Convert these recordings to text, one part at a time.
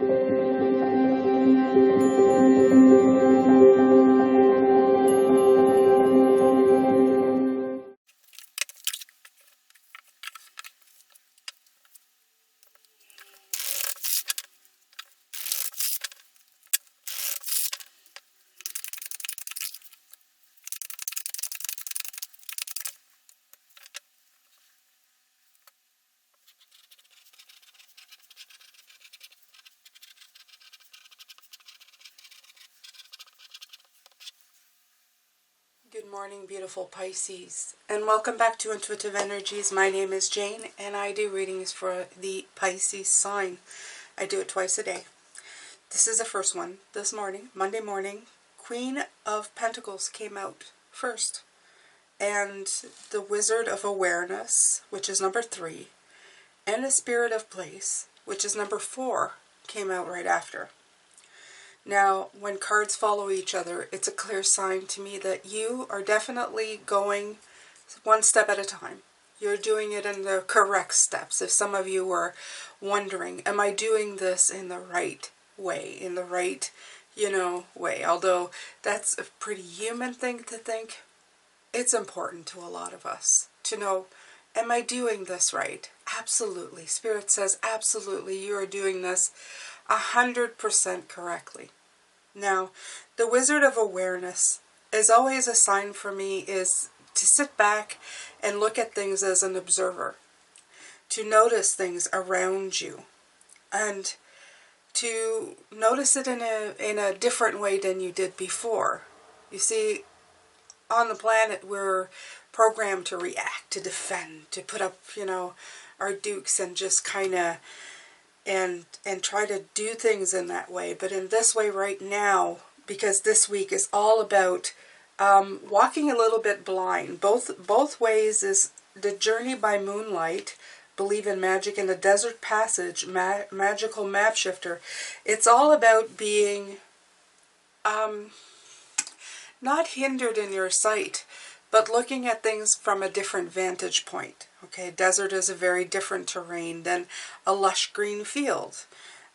Good morning, beautiful Pisces, and welcome back to Intuitive Energies. My name is Jane, and I do readings for the Pisces sign. I do it twice a day. This is the first one. This morning, Monday morning, Queen of Pentacles came out first, and the Wizard of Awareness, which is number 3, and the Spirit of Place, which is number 4, came out right after. Now, when cards follow each other, it's a clear sign to me that you are definitely going one step at a time. You're doing it in the correct steps. If some of you were wondering, am I doing this in the right way, in the right, way? Although that's a pretty human thing to think, it's important to a lot of us to know, am I doing this right? Absolutely. Spirit says, absolutely, you are doing this 100% correctly. Now, the Wizard of Awareness is always a sign for me is to sit back and look at things as an observer, to notice things around you, and to notice it in a different way than you did before. You see, on the planet, we're programmed to react, to defend, to put up, our dukes and just kind of and try to do things in that way. But in this way right now, because this week is all about walking a little bit blind. Both ways is the journey by moonlight, believe in magic, and the desert passage, magical map shifter. It's all about being not hindered in your sight, but looking at things from a different vantage point. Okay, desert is a very different terrain than a lush green field.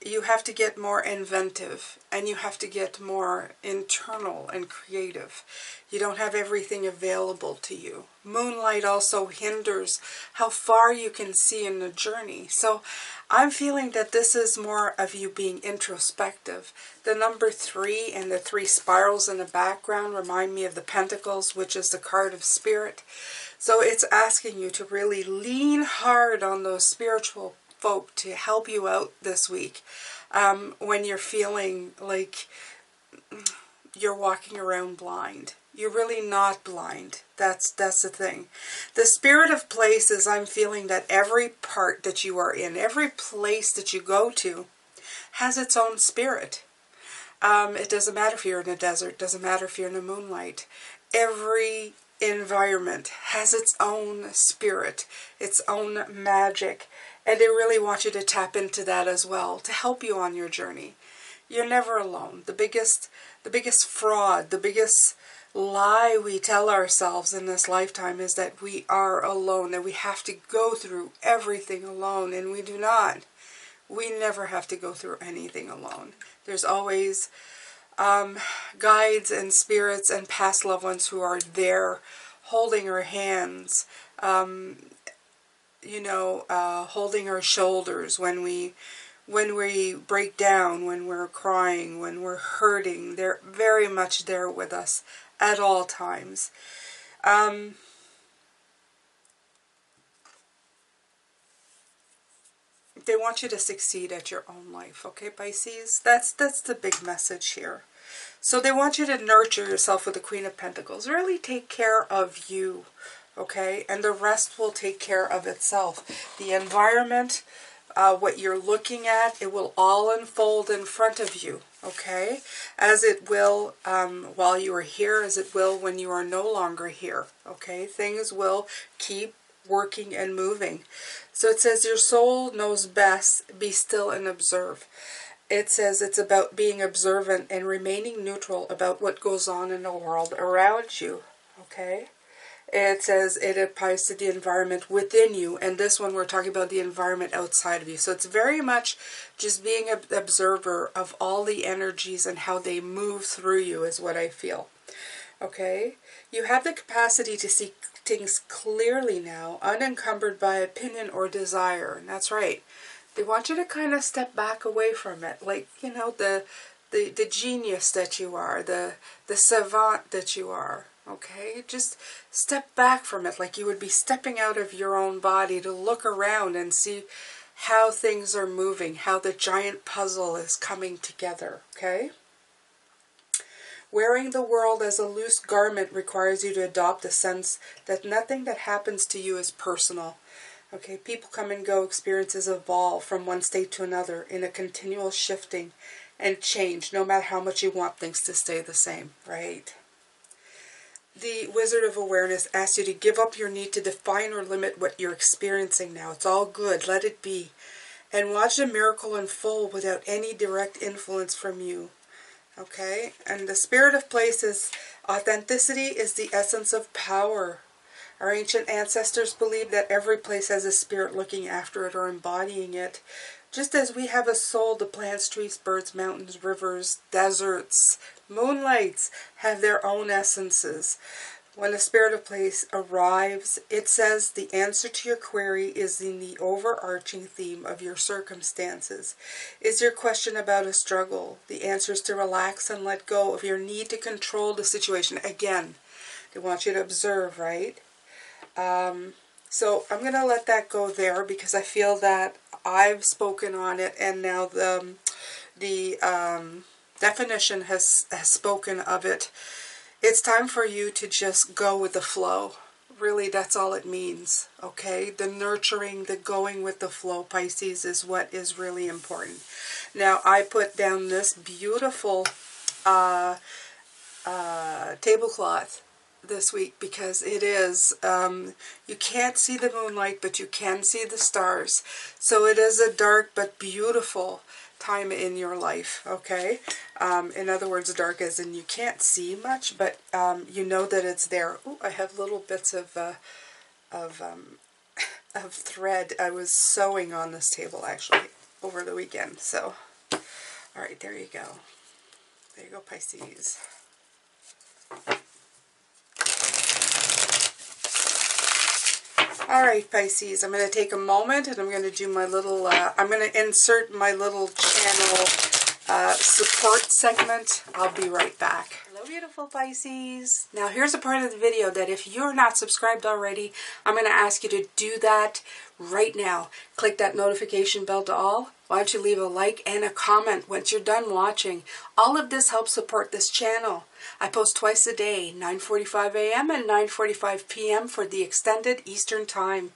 You have to get more inventive, and you have to get more internal and creative. You don't have everything available to you. Moonlight also hinders how far you can see in the journey. So I'm feeling that this is more of you being introspective. The number 3 and the 3 spirals in the background remind me of the Pentacles, which is the card of spirit. So it's asking you to really lean hard on those spiritual folk to help you out this week when you're feeling like you're walking around blind. You're really not blind. That's the thing. The Spirit of Place is I'm feeling that every part that you are in, every place that you go to, has its own spirit. It doesn't matter if you're in a desert. It doesn't matter if you're in the moonlight. Every environment has its own spirit, its own magic. And they really want you to tap into that as well to help you on your journey. You're never alone. The biggest fraud, the biggest lie we tell ourselves in this lifetime is that we are alone, that we have to go through everything alone, and we do not. We never have to go through anything alone. There's always guides and spirits and past loved ones who are there holding our hands, holding our shoulders when we break down, when we're crying, when we're hurting. They're very much there with us at all times. They want you to succeed at your own life, okay, Pisces? That's the big message here. So they want you to nurture yourself with the Queen of Pentacles. Really take care of you, okay? And the rest will take care of itself. The environment, what you're looking at, it will all unfold in front of you, okay? As it will while you are here, as it will when you are no longer here, okay? Things will keep working and moving. So it says your soul knows best, be still and observe. It says it's about being observant and remaining neutral about what goes on in the world around you, okay? It says it applies to the environment within you, and this one we're talking about the environment outside of you. So it's very much just being an observer of all the energies and how they move through you is what I feel. Okay? You have the capacity to see things clearly now, unencumbered by opinion or desire. And that's right. They want you to kind of step back away from it. Like, you know, the genius that you are, the savant that you are. Okay, just step back from it like you would be stepping out of your own body to look around and see how things are moving, how the giant puzzle is coming together, okay? Wearing the world as a loose garment requires you to adopt the sense that nothing that happens to you is personal. Okay, people come and go, experiences evolve from one state to another in a continual shifting and change, no matter how much you want things to stay the same, right? The Wizard of Awareness asks you to give up your need to define or limit what you're experiencing now. It's all good. Let it be. And watch the miracle unfold without any direct influence from you. Okay? And the spirit of place is authenticity is the essence of power. Our ancient ancestors believed that every place has a spirit looking after it or embodying it. Just as we have a soul, the plants, trees, birds, mountains, rivers, deserts, moonlights have their own essences. When the spirit of place arrives, it says the answer to your query is in the overarching theme of your circumstances. Is your question about a struggle? The answer is to relax and let go of your need to control the situation. Again, they want you to observe, right? So I'm going to let that go there because I feel that I've spoken on it, and now the definition has spoken of it. It's time for you to just go with the flow. Really, that's all it means, okay? The nurturing, the going with the flow, Pisces, is what is really important. Now, I put down this beautiful tablecloth this week because it is, you can't see the moonlight, but you can see the stars. So it is a dark but beautiful time in your life, okay? In other words, dark as in you can't see much, but you know that it's there. Ooh, I have little bits of thread. I was sewing on this table actually over the weekend. So, all right, there you go. There you go, Pisces. All right, Pisces, I'm going to take a moment and I'm going to do my little, I'm going to insert my little channel support segment. I'll be right back. Hello, beautiful Pisces. Now, here's a part of the video that if you're not subscribed already, I'm going to ask you to do that right now. Click that notification bell to all. Why don't you leave a like and a comment once you're done watching. All of this helps support this channel. I post twice a day, 9:45 a.m. and 9:45 p.m. for the extended Eastern Time.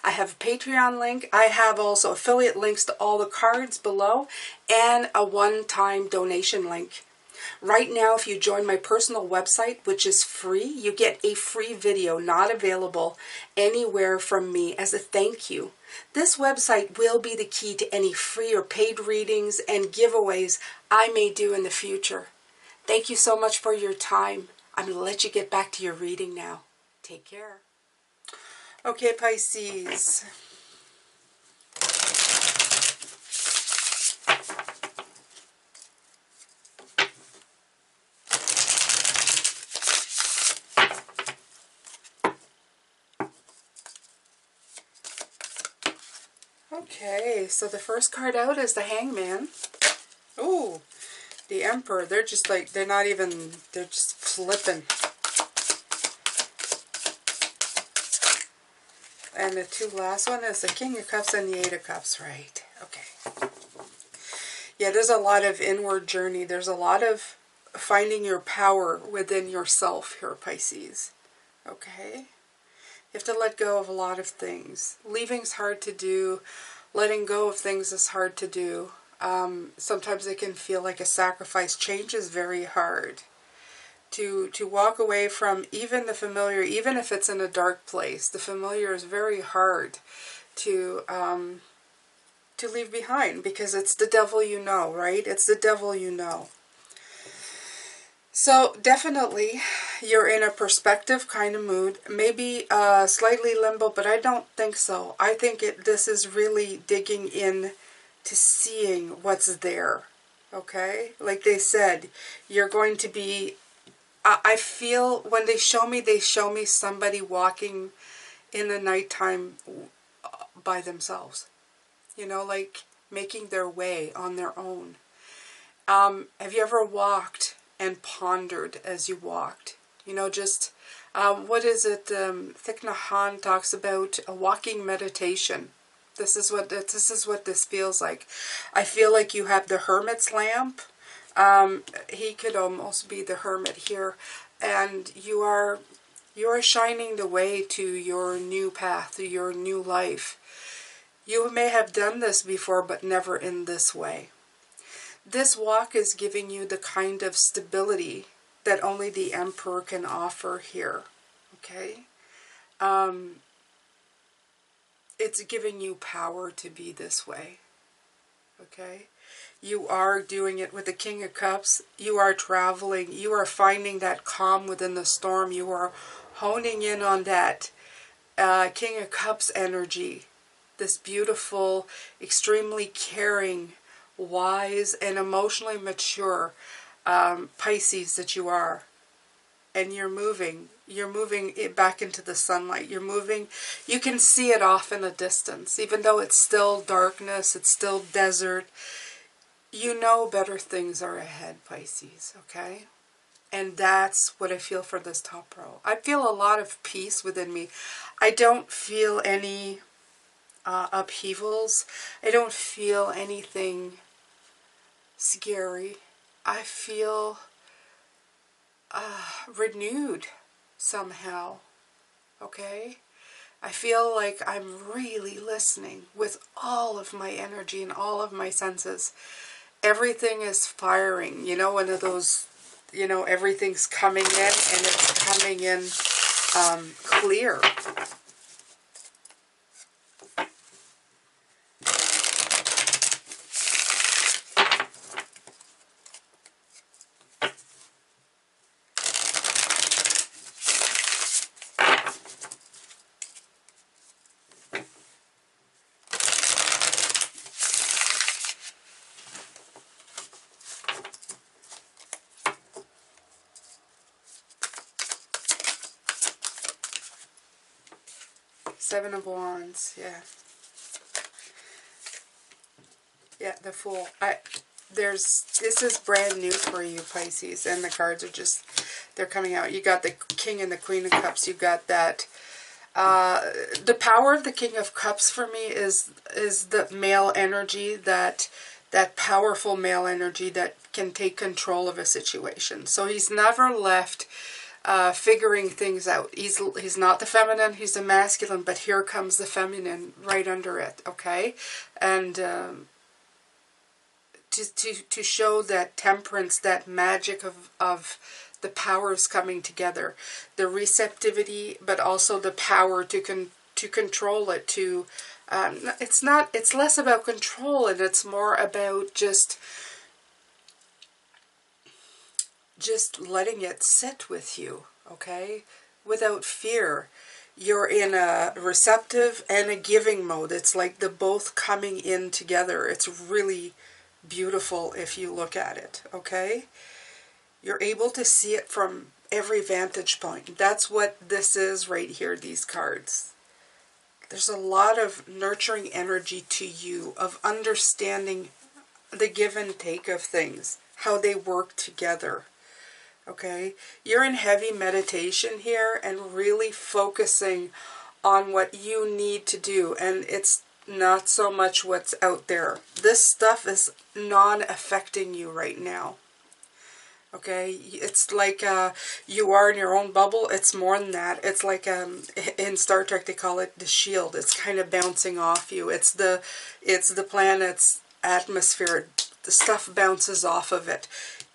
I have a Patreon link. I have also affiliate links to all the cards below and a one-time donation link. Right now, if you join my personal website, which is free, you get a free video not available anywhere from me as a thank you. This website will be the key to any free or paid readings and giveaways I may do in the future. Thank you so much for your time. I'm going to let you get back to your reading now. Take care. Okay, Pisces. Okay, so the first card out is the Hangman. Ooh, the Emperor. They're just like, they're not even, they're just flipping. And the two last one is the King of Cups and the Eight of Cups, right? Okay. Yeah, there's a lot of inward journey. There's a lot of finding your power within yourself here, Pisces. Okay? You have to let go of a lot of things. Leaving's hard to do. Letting go of things is hard to do. Sometimes it can feel like a sacrifice. Change is very hard. To walk away from even the familiar, even if it's in a dark place, the familiar is very hard to leave behind because it's the devil you know, right? It's the devil you know. So definitely you're in a perspective kind of mood, maybe slightly limbo, but I don't think so. I think this is really digging in to seeing what's there, okay? Like they said, you're going to be, I feel when they show me somebody walking in the nighttime by themselves, you know, like making their way on their own. Have you ever walked and pondered as you walked? You know, just, what is it? Thich Nhat Hanh talks about a walking meditation. This is what this feels like. I feel like you have the hermit's lamp. He could almost be the hermit here, and you are shining the way to your new path, to your new life. You may have done this before, but never in this way. This walk is giving you the kind of stability that only the Emperor can offer here, okay? It's giving you power to be this way, okay? You are doing it with the King of Cups. You are traveling. You are finding that calm within the storm. You are honing in on that King of Cups energy, this beautiful, extremely caring, wise, and emotionally mature Pisces that you are. And you're moving it back into the sunlight. You're moving, you can see it off in the distance, even though it's still darkness, it's still desert. You know better things are ahead, Pisces, okay? And that's what I feel for this top row. I feel a lot of peace within me. I don't feel any upheavals. I don't feel anything scary. I feel renewed somehow, okay? I feel like I'm really listening with all of my energy and all of my senses. Everything is firing, you know, one of those, you know, everything's coming in and it's coming in clear. Seven of Wands, yeah. Yeah, the Fool. This is brand new for you, Pisces, and the cards are just, they're coming out. You got the King and the Queen of Cups. You got that. The power of the King of Cups for me is the male energy, that powerful male energy that can take control of a situation. So he's never left figuring things out. He's not the feminine, he's the masculine, but here comes the feminine right under it, okay? And to show that temperance, that magic of the powers coming together, the receptivity, but also the power to control it. It's less about control, and it's more about just letting it sit with you, okay, without fear. You're in a receptive and a giving mode. It's like the both coming in together. It's really beautiful if you look at it, okay? You're able to see it from every vantage point. That's what this is right here, these cards. There's a lot of nurturing energy to you, of understanding the give and take of things, how they work together, okay? You're in heavy meditation here and really focusing on what you need to do, and it's not so much what's out there. This stuff is non-affecting you right now. Okay, it's like you are in your own bubble. It's more than that. It's like in Star Trek they call it the shield. It's kind of bouncing off you. It's the planet's atmosphere. The stuff bounces off of it.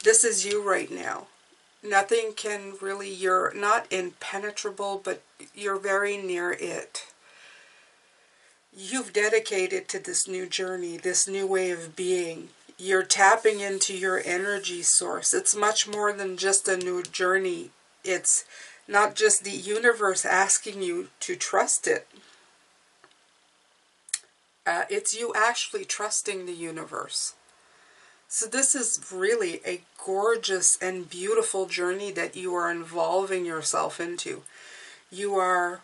This is you right now. Nothing can really, you're not impenetrable, but you're very near it. You've dedicated to this new journey, this new way of being. You're tapping into your energy source. It's much more than just a new journey. It's not just the universe asking you to trust it. It's you actually trusting the universe. So this is really a gorgeous and beautiful journey that you are involving yourself into. You are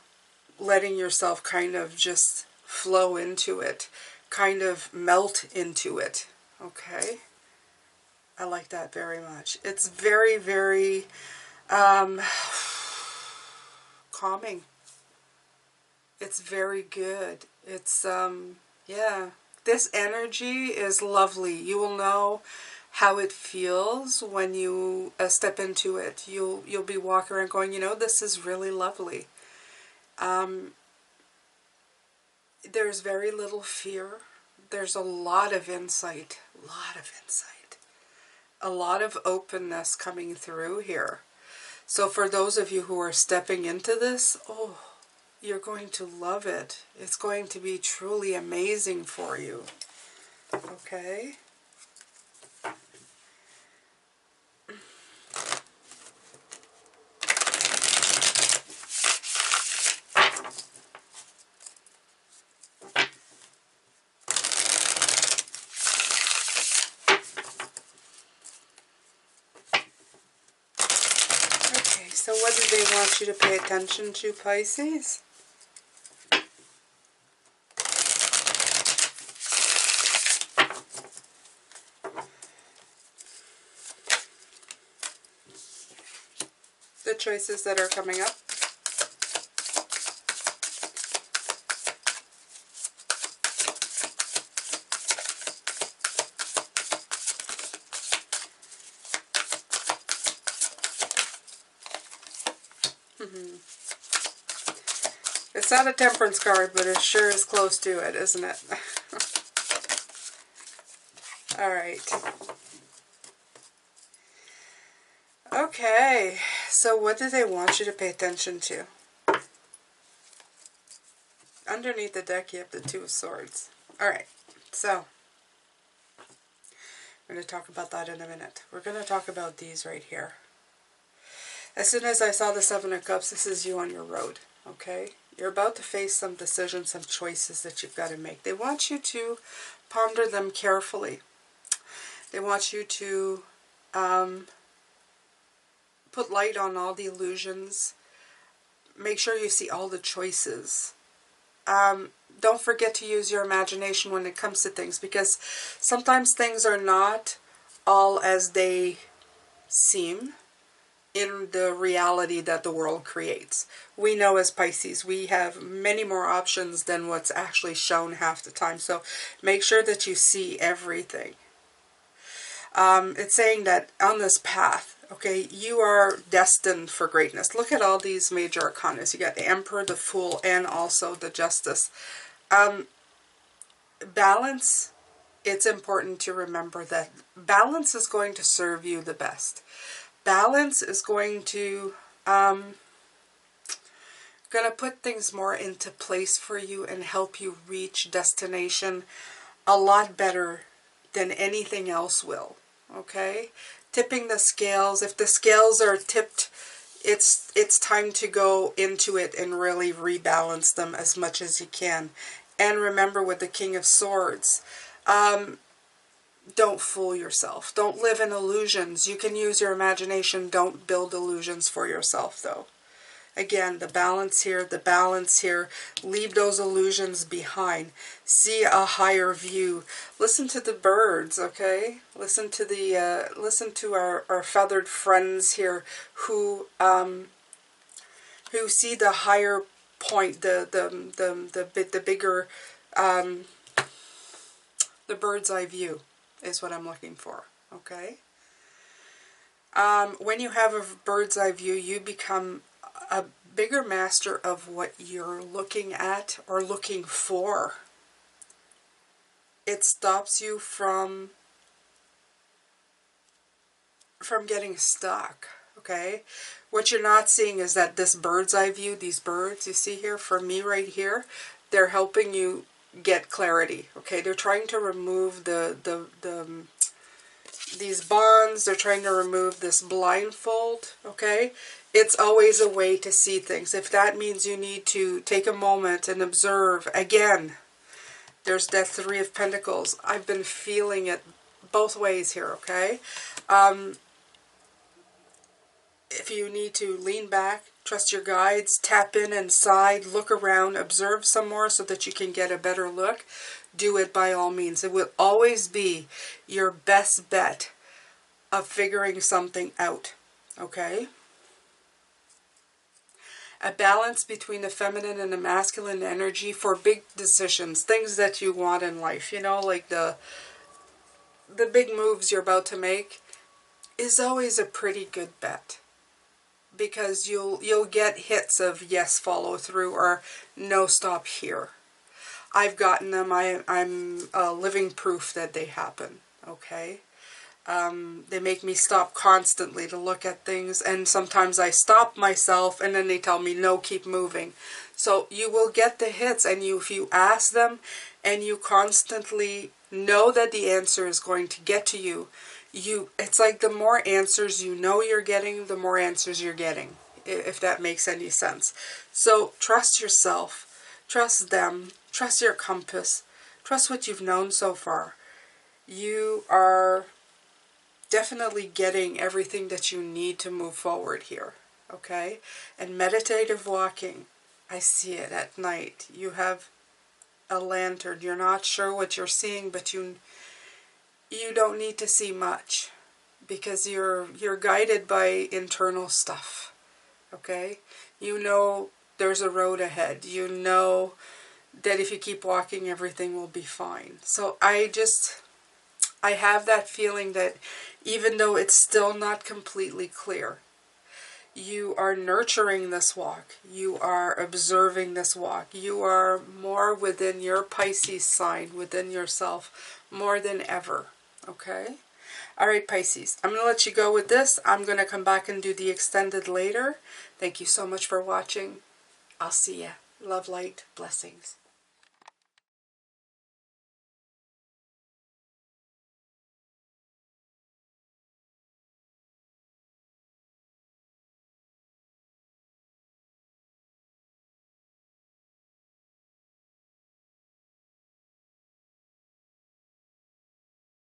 letting yourself kind of just flow into it, kind of melt into it. Okay? I like that very much. It's very, very calming. It's very good. It's, yeah. This energy is lovely. You will know how it feels when you step into it. You'll be walking around going, you know, this is really lovely. There's very little fear. There's a lot of insight. A lot of openness coming through here. So for those of you who are stepping into this, oh, you're going to love it. It's going to be truly amazing for you. Okay? Okay, so what do they want you to pay attention to, Pisces? The choices that are coming up. It's not a temperance card, but it sure is close to it, isn't it? Alright. Okay, so what do they want you to pay attention to? Underneath the deck, you have the Two of Swords. Alright, so we're going to talk about that in a minute. We're going to talk about these right here. As soon as I saw the Seven of Cups, this is you on your road, okay? You're about to face some decisions, some choices that you've got to make. They want you to ponder them carefully. They want you to put light on all the illusions. Make sure you see all the choices. Don't forget to use your imagination when it comes to things, because sometimes things are not all as they seem in the reality that the world creates. We know as Pisces, we have many more options than what's actually shown half the time. So make sure that you see everything. It's saying that on this path, okay, you are destined for greatness. Look at all these major arcana. You got the Emperor, the Fool, and also the Justice. Balance, it's important to remember that balance is going to serve you the best. Balance is going to put things more into place for you and help you reach destination a lot better than anything else will. Okay? Tipping the scales. If the scales are tipped, it's time to go into it and really rebalance them as much as you can. And remember, with the King of Swords, don't fool yourself. Don't live in illusions. You can use your imagination. Don't build illusions for yourself, though. Again, the balance here, the balance here. Leave those illusions behind. See a higher view. Listen to the birds, okay? Listen to the listen to our feathered friends here who see the higher point, the bigger, the bird's eye view is what I'm looking for, okay? When you have a bird's eye view, you become a bigger master of what you're looking at or looking for. It stops you from getting stuck, okay? What you're not seeing is that this bird's eye view, these birds you see here, for me right here, they're helping you get clarity, okay? They're trying to remove the these bonds. They're trying to remove this blindfold, okay? It's always a way to see things. If that means you need to take a moment and observe, again, there's that Three of Pentacles. I've been feeling it both ways here, okay? If you need to lean back, trust your guides, tap in inside, look around, observe some more so that you can get a better look, do it by all means. It will always be your best bet of figuring something out, okay? A balance between the feminine and the masculine energy for big decisions, things that you want in life, you know, like the big moves you're about to make is always a pretty good bet. Because you'll get hits of yes, follow through, or no, stop here. I've gotten them. I'm living proof that they happen, okay? They make me stop constantly to look at things, and sometimes I stop myself, and then they tell me, no, keep moving. So you will get the hits, and if you ask them, and you constantly know that the answer is going to get to you, it's like the more answers you know you're getting, the more answers you're getting, if that makes any sense. So trust yourself, trust them, trust your compass, trust what you've known so far. You are definitely getting everything that you need to move forward here, okay? And meditative walking, I see it at night. You have a lantern. You're not sure what you're seeing, but you don't need to see much because you're guided by internal stuff, okay? You know there's a road ahead. You know that if you keep walking, everything will be fine. So I have that feeling that even though it's still not completely clear, you are nurturing this walk. You are observing this walk. You are more within your Pisces sign, within yourself, more than ever. Okay? Alright, Pisces. I'm going to let you go with this. I'm going to come back and do the extended later. Thank you so much for watching. I'll see ya. Love, light, blessings.